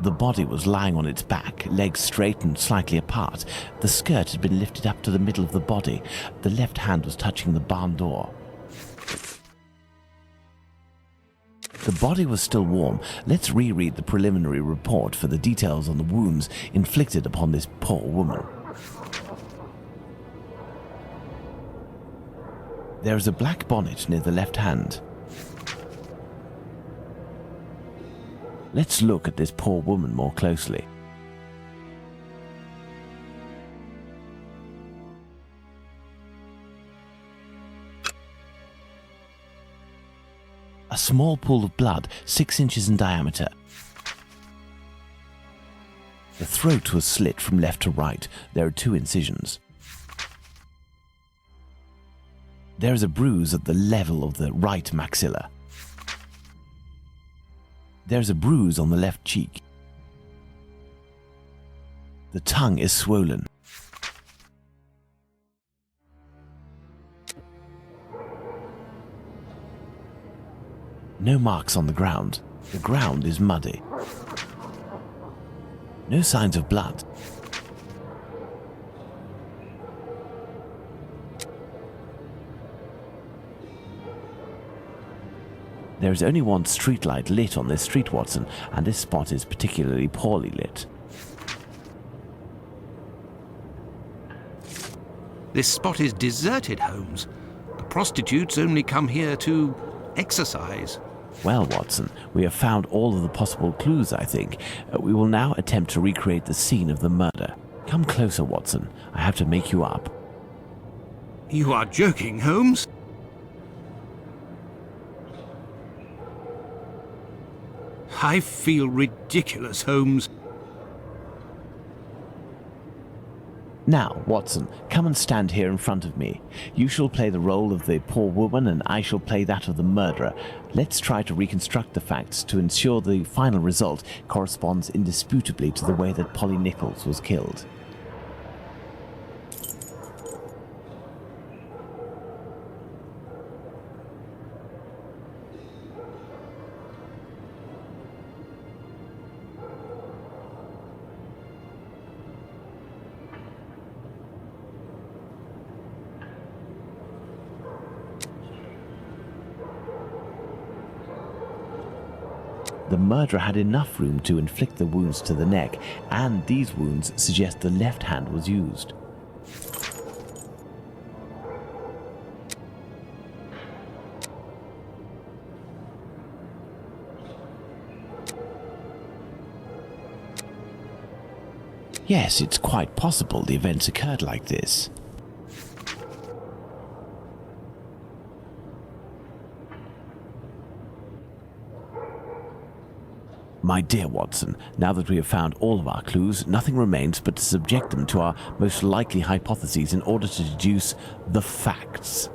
The body was lying on its back, legs straight and slightly apart. The skirt had been lifted up to the middle of the body. The left hand was touching the barn door. The body was still warm. Let's reread the preliminary report for the details on the wounds inflicted upon this poor woman. There is a black bonnet near the left hand. Let's look at this poor woman more closely. A small pool of blood, 6 inches in diameter. The throat was slit from left to right. There are 2 incisions. There is a bruise at the level of the right maxilla. There is a bruise on the left cheek. The tongue is swollen. No marks on the ground. The ground is muddy. No signs of blood. There is only one streetlight lit on this street, Watson, and this spot is particularly poorly lit. This spot is deserted, Holmes. The prostitutes only come here to exercise. Well, Watson, we have found all of the possible clues, I think. We will now attempt to recreate the scene of the murder. Come closer, Watson. I have to make you up. You are joking, Holmes? I feel ridiculous, Holmes. Now, Watson, come and stand here in front of me. You shall play the role of the poor woman and I shall play that of the murderer. Let's try to reconstruct the facts to ensure the final result corresponds indisputably to the way that Polly Nichols was killed. The murderer had enough room to inflict the wounds to the neck, and these wounds suggest the left hand was used. Yes, it's quite possible the events occurred like this. My dear Watson, now that we have found all of our clues, nothing remains but to subject them to our most likely hypotheses in order to deduce the facts.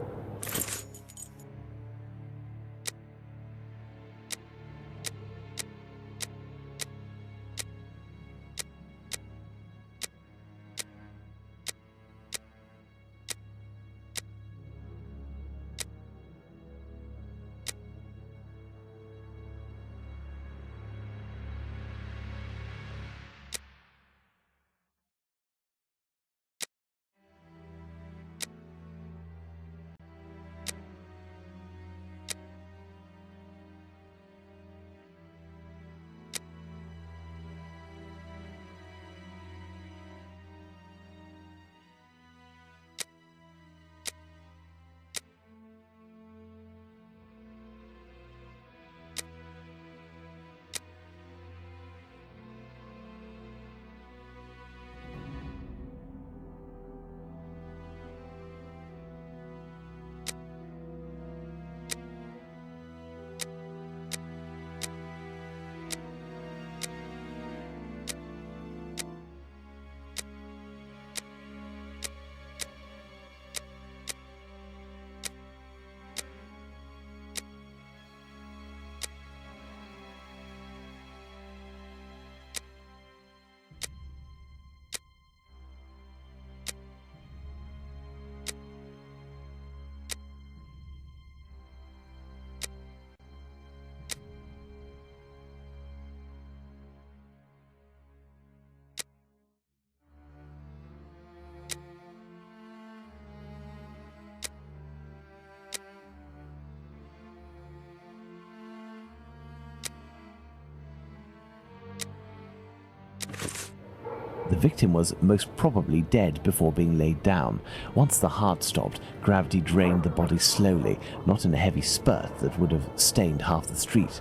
victim was most probably dead before being laid down. Once the heart stopped, gravity drained the body slowly, not in a heavy spurt that would have stained half the street.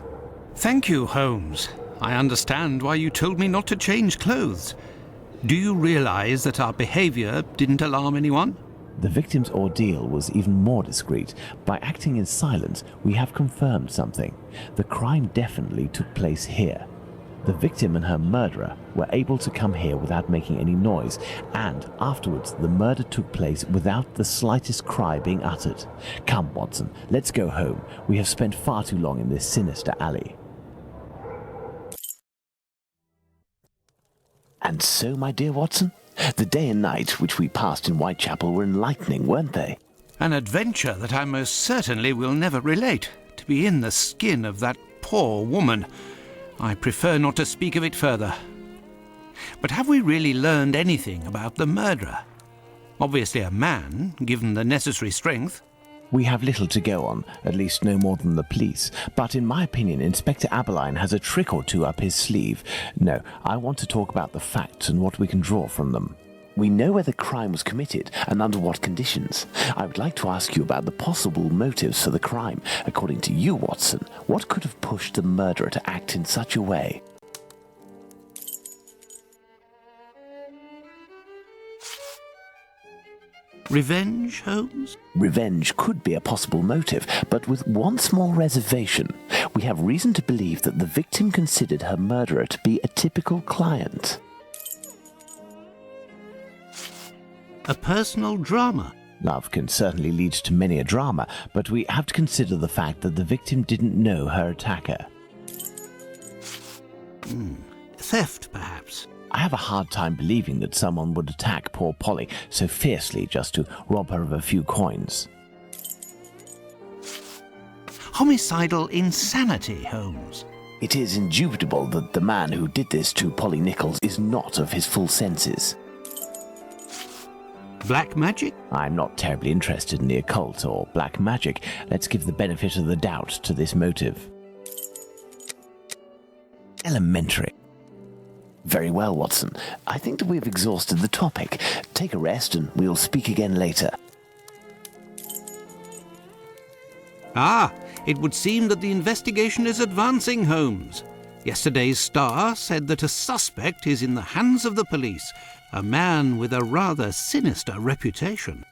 Thank you, Holmes. I understand why you told me not to change clothes. Do you realize that our behavior didn't alarm anyone? The victim's ordeal was even more discreet. By acting in silence, we have confirmed something. The crime definitely took place here. The victim and her murderer were able to come here without making any noise, and afterwards the murder took place without the slightest cry being uttered. Come, Watson, let's go home. We have spent far too long in this sinister alley. And so, my dear Watson, the day and night which we passed in Whitechapel were enlightening, weren't they? An adventure that I most certainly will never relate. To be in the skin of that poor woman. I prefer not to speak of it further. But have we really learned anything about the murderer? Obviously a man, given the necessary strength. We have little to go on, at least no more than the police. But in my opinion, Inspector Aberline has a trick or two up his sleeve. No, I want to talk about the facts and what we can draw from them. We know where the crime was committed and under what conditions. I would like to ask you about the possible motives for the crime. According to you, Watson, what could have pushed the murderer to act in such a way? Revenge, Holmes? Revenge could be a possible motive, but with one small reservation. We have reason to believe that the victim considered her murderer to be a typical client. A personal drama. Love can certainly lead to many a drama, but we have to consider the fact that the victim didn't know her attacker. Theft, perhaps. I have a hard time believing that someone would attack poor Polly so fiercely just to rob her of a few coins. Homicidal insanity, Holmes. It is indubitable that the man who did this to Polly Nichols is not of his full senses. Black magic? I'm not terribly interested in the occult or black magic. Let's give the benefit of the doubt to this motive. Elementary. Very well, Watson. I think that we've exhausted the topic. Take a rest and we'll speak again later. Ah, it would seem that the investigation is advancing, Holmes. Yesterday's Star said that a suspect is in the hands of the police, a man with a rather sinister reputation.